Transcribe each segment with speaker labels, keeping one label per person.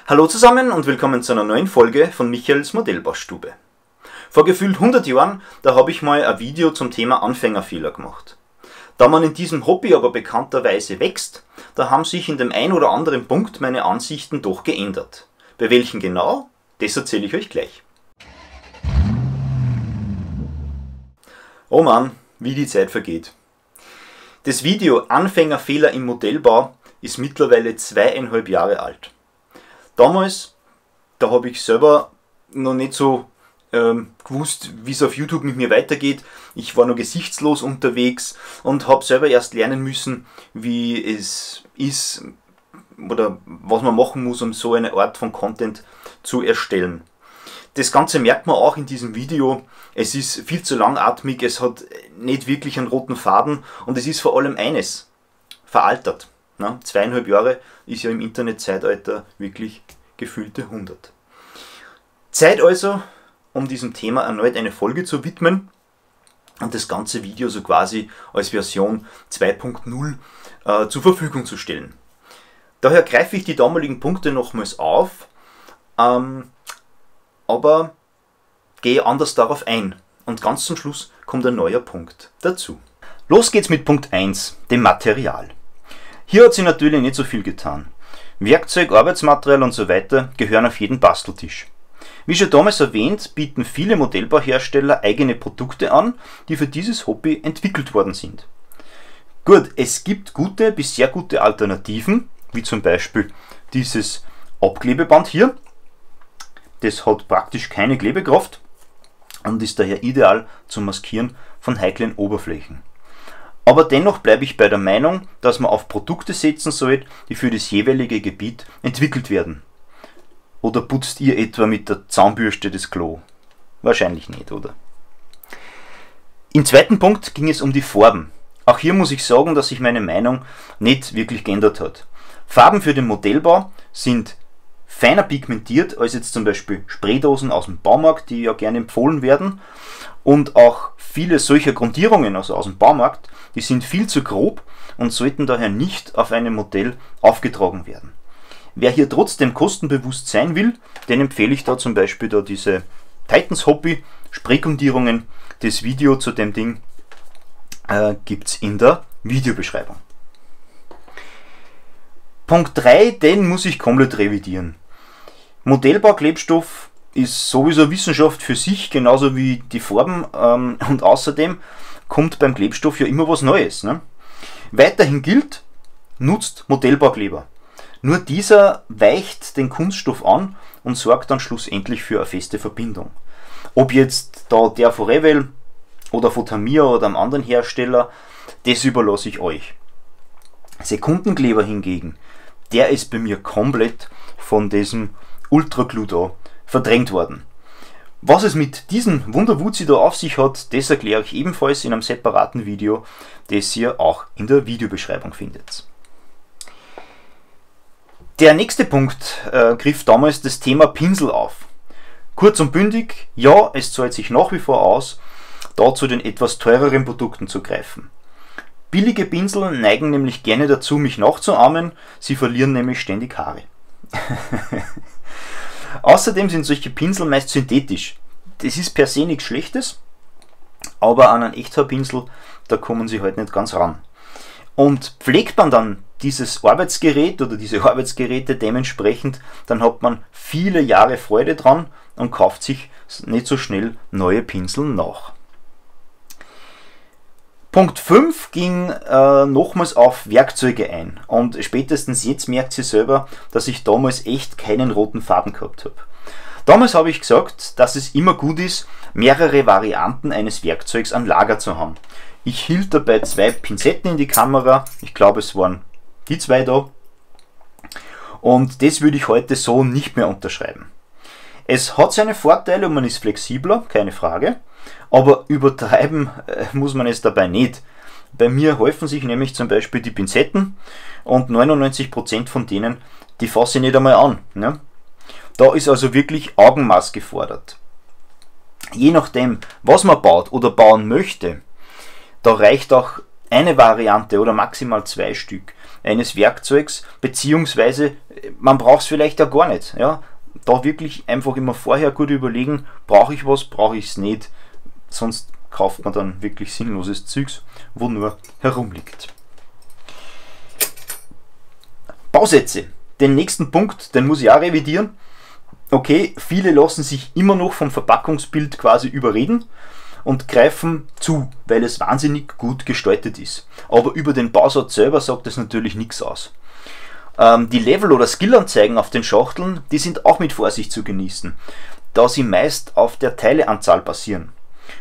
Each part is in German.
Speaker 1: Hallo zusammen und willkommen zu einer neuen Folge von Michaels Modellbaustube. Vor gefühlt 100 Jahren, da habe ich mal ein Video zum Thema Anfängerfehler gemacht. Da man in diesem Hobby aber bekannterweise wächst, da haben sich in dem ein oder anderen Punkt meine Ansichten doch geändert. Bei welchen genau, das erzähle ich euch gleich. Oh Mann, wie die Zeit vergeht. Das Video Anfängerfehler im Modellbau ist mittlerweile 2,5 Jahre alt. Damals, da habe ich selber noch nicht so gewusst, wie es auf YouTube mit mir weitergeht. Ich war noch gesichtslos unterwegs und habe selber erst lernen müssen, wie es ist oder was man machen muss, um so eine Art von Content zu erstellen. Das Ganze merkt man auch in diesem Video. Es ist viel zu langatmig, es hat nicht wirklich einen roten Faden und es ist vor allem eines: veraltert. 2,5 Jahre ist ja im Internetzeitalter wirklich gefühlte 100. Zeit also, um diesem Thema erneut eine Folge zu widmen und das ganze Video so quasi als Version 2.0 zur Verfügung zu stellen. Daher greife ich die damaligen Punkte nochmals auf, aber gehe anders darauf ein und ganz zum Schluss kommt ein neuer Punkt dazu. Los geht's mit Punkt 1, dem Material. Hier hat sich natürlich nicht so viel getan. Werkzeug, Arbeitsmaterial und so weiter gehören auf jeden Basteltisch. Wie schon damals erwähnt, bieten viele Modellbauhersteller eigene Produkte an, die für dieses Hobby entwickelt worden sind. Gut, es gibt gute bis sehr gute Alternativen, wie zum Beispiel dieses Abklebeband hier. Das hat praktisch keine Klebekraft und ist daher ideal zum Maskieren von heiklen Oberflächen. Aber dennoch bleibe ich bei der Meinung, dass man auf Produkte setzen sollte, die für das jeweilige Gebiet entwickelt werden. Oder putzt ihr etwa mit der Zahnbürste das Klo? Wahrscheinlich nicht, oder? Im zweiten Punkt ging es um die Farben. Auch hier muss ich sagen, dass sich meine Meinung nicht wirklich geändert hat. Farben für den Modellbau sind feiner pigmentiert als jetzt zum Beispiel Spraydosen aus dem Baumarkt, die ja gerne empfohlen werden. Und auch viele solcher Grundierungen, also aus dem Baumarkt, die sind viel zu grob und sollten daher nicht auf einem Modell aufgetragen werden. Wer hier trotzdem kostenbewusst sein will, den empfehle ich da zum Beispiel diese Titans Hobby Spraygrundierungen. Das Video zu dem Ding gibt es in der Videobeschreibung. Punkt 3, den muss ich komplett revidieren. Modellbauklebstoff ist sowieso Wissenschaft für sich, genauso wie die Farben, und außerdem kommt beim Klebstoff ja immer was Neues. Ne? Weiterhin gilt, nutzt Modellbaukleber. Nur dieser weicht den Kunststoff an und sorgt dann schlussendlich für eine feste Verbindung. Ob jetzt da der von Revell oder von Tamiya oder einem anderen Hersteller, das überlasse ich euch. Sekundenkleber hingegen, der ist bei mir komplett von diesem Ultra Glue da verdrängt worden. Was es mit diesem Wunderwuzi da auf sich hat, das erkläre ich ebenfalls in einem separaten Video, das ihr auch in der Videobeschreibung findet. Der nächste Punkt griff damals das Thema Pinsel auf. Kurz und bündig, ja, es zahlt sich nach wie vor aus, da zu den etwas teureren Produkten zu greifen. Billige Pinsel neigen nämlich gerne dazu, mich nachzuahmen, sie verlieren nämlich ständig Haare. Außerdem sind solche Pinsel meist synthetisch. Das ist per se nichts Schlechtes, aber an einen Echthaarpinsel, da kommen sie halt nicht ganz ran. Und pflegt man dann dieses Arbeitsgerät oder diese Arbeitsgeräte dementsprechend, dann hat man viele Jahre Freude dran und kauft sich nicht so schnell neue Pinsel nach. Punkt 5 ging nochmals auf Werkzeuge ein und spätestens jetzt merkt sie selber, dass ich damals echt keinen roten Faden gehabt habe. Damals habe ich gesagt, dass es immer gut ist, mehrere Varianten eines Werkzeugs an Lager zu haben. Ich hielt dabei 2 Pinzetten in die Kamera, ich glaube es waren die 2 da, und das würde ich heute so nicht mehr unterschreiben. Es hat seine Vorteile und man ist flexibler, keine Frage. Aber übertreiben muss man es dabei nicht. Bei mir häufen sich nämlich zum Beispiel die Pinzetten und 99% von denen, die fasse ich nicht einmal an. Ne? Da ist also wirklich Augenmaß gefordert. Je nachdem, was man baut oder bauen möchte, da reicht auch eine Variante oder maximal 2 Stück eines Werkzeugs, beziehungsweise man braucht es vielleicht auch gar nicht. Ja? Da wirklich einfach immer vorher gut überlegen, brauche ich was, brauche ich es nicht, sonst kauft man dann wirklich sinnloses Zeugs, wo nur herumliegt. Bausätze. Den nächsten Punkt, den muss ich auch revidieren. Okay, viele lassen sich immer noch vom Verpackungsbild quasi überreden und greifen zu, weil es wahnsinnig gut gestaltet ist. Aber über den Bausatz selber sagt es natürlich nichts aus. Die Level- oder Skillanzeigen auf den Schachteln, die sind auch mit Vorsicht zu genießen, da sie meist auf der Teileanzahl basieren.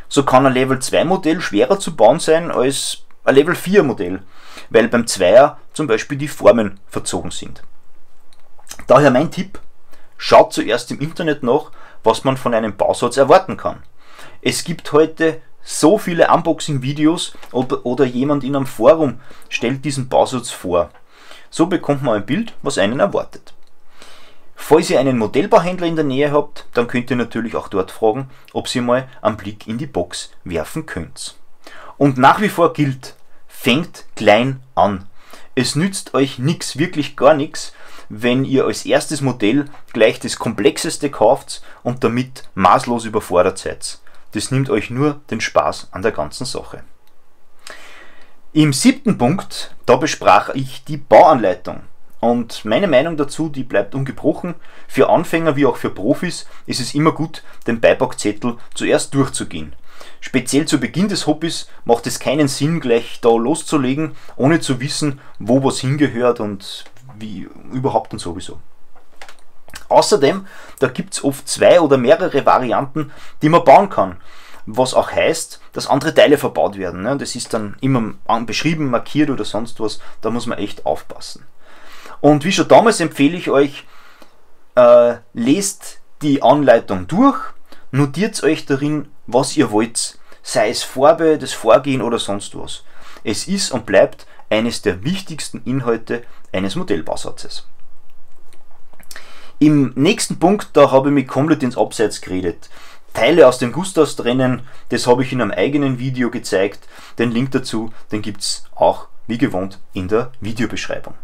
Speaker 1: So kann ein Level 2 Modell schwerer zu bauen sein als ein Level 4 Modell, weil beim 2er zum Beispiel die Formen verzogen sind. Daher mein Tipp, schaut zuerst im Internet nach, was man von einem Bausatz erwarten kann. Es gibt heute so viele Unboxing-Videos oder jemand in einem Forum stellt diesen Bausatz vor. So bekommt man ein Bild, was einen erwartet. Falls ihr einen Modellbauhändler in der Nähe habt, dann könnt ihr natürlich auch dort fragen, ob ihr mal einen Blick in die Box werfen könnt. Und nach wie vor gilt, fängt klein an. Es nützt euch nichts, wirklich gar nichts, wenn ihr als erstes Modell gleich das Komplexeste kauft und damit maßlos überfordert seid. Das nimmt euch nur den Spaß an der ganzen Sache. Im 7. Punkt, da besprach ich die Bauanleitung. Und meine Meinung dazu, die bleibt ungebrochen. Für Anfänger wie auch für Profis ist es immer gut, den Beipackzettel zuerst durchzugehen. Speziell zu Beginn des Hobbys macht es keinen Sinn, gleich da loszulegen, ohne zu wissen, wo was hingehört und wie überhaupt und sowieso. Außerdem, da gibt es oft 2 oder mehrere Varianten, die man bauen kann. Was auch heißt, dass andere Teile verbaut werden. Das ist dann immer beschrieben, markiert oder sonst was. Da muss man echt aufpassen. Und wie schon damals empfehle ich euch, lest die Anleitung durch, notiert euch darin, was ihr wollt. Sei es Farbe, das Vorgehen oder sonst was. Es ist und bleibt eines der wichtigsten Inhalte eines Modellbausatzes. Im nächsten Punkt, da habe ich mich komplett ins Abseits geredet. Teile aus dem Gusshaus trennen, das habe ich in einem eigenen Video gezeigt. Den Link dazu, den gibt es auch wie gewohnt in der Videobeschreibung.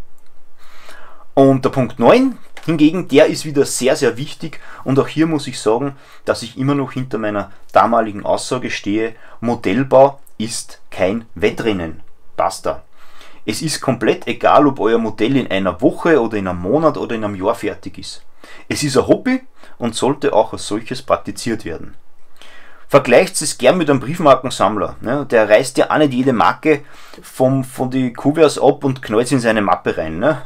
Speaker 1: Und der Punkt 9 hingegen, der ist wieder sehr, sehr wichtig und auch hier muss ich sagen, dass ich immer noch hinter meiner damaligen Aussage stehe, Modellbau ist kein Wettrennen. Basta. Es ist komplett egal, ob euer Modell in einer Woche oder in einem Monat oder in einem Jahr fertig ist. Es ist ein Hobby und sollte auch als solches praktiziert werden. Vergleicht es gern mit einem Briefmarkensammler. Ne? Der reißt ja auch nicht jede Marke von den Kuverts ab und knallt sie in seine Mappe rein. Ne?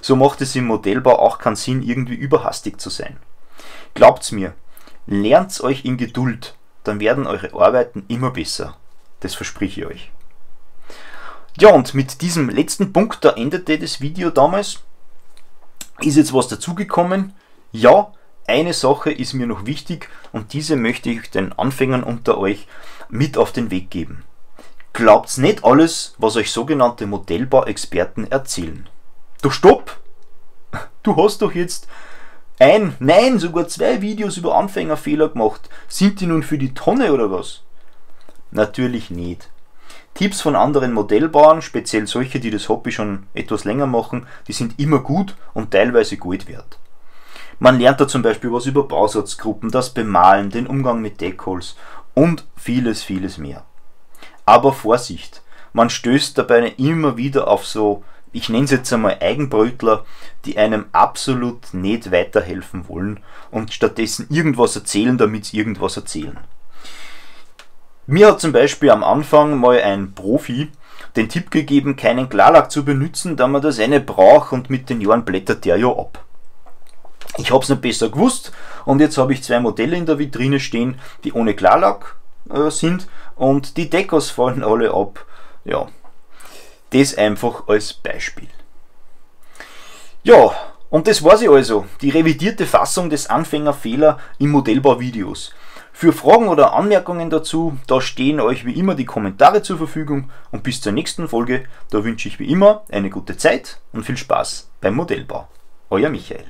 Speaker 1: So macht es im Modellbau auch keinen Sinn, irgendwie überhastig zu sein. Glaubt's mir, lernt's euch in Geduld, dann werden eure Arbeiten immer besser. Das verspreche ich euch. Ja, und mit diesem letzten Punkt, da endete das Video damals. Ist jetzt was dazugekommen? Ja, eine Sache ist mir noch wichtig und diese möchte ich den Anfängern unter euch mit auf den Weg geben. Glaubt's nicht alles, was euch sogenannte Modellbauexperten erzählen. Doch stopp! Du hast doch jetzt nein, sogar 2 Videos über Anfängerfehler gemacht. Sind die nun für die Tonne oder was? Natürlich nicht. Tipps von anderen Modellbauern, speziell solche, die das Hobby schon etwas länger machen, die sind immer gut und teilweise Gold wert. Man lernt da zum Beispiel was über Bausatzgruppen, das Bemalen, den Umgang mit Deckholz und vieles, vieles mehr. Aber Vorsicht, man stößt dabei immer wieder auf so, ich nenne es jetzt einmal Eigenbrötler, die einem absolut nicht weiterhelfen wollen und stattdessen irgendwas erzählen, damit sie irgendwas erzählen. Mir hat zum Beispiel am Anfang mal ein Profi den Tipp gegeben, keinen Klarlack zu benutzen, da man das eine braucht und mit den Jahren blättert der ja ab. Ich habe es nicht besser gewusst und jetzt habe ich 2 Modelle in der Vitrine stehen, die ohne Klarlack sind und die Dekos fallen alle ab. Ja, das einfach als Beispiel. Ja, und das war sie also, die revidierte Fassung des Anfängerfehler im Modellbauvideos. Für Fragen oder Anmerkungen dazu, da stehen euch wie immer die Kommentare zur Verfügung und bis zur nächsten Folge, da wünsche ich wie immer eine gute Zeit und viel Spaß beim Modellbau. Euer Michael.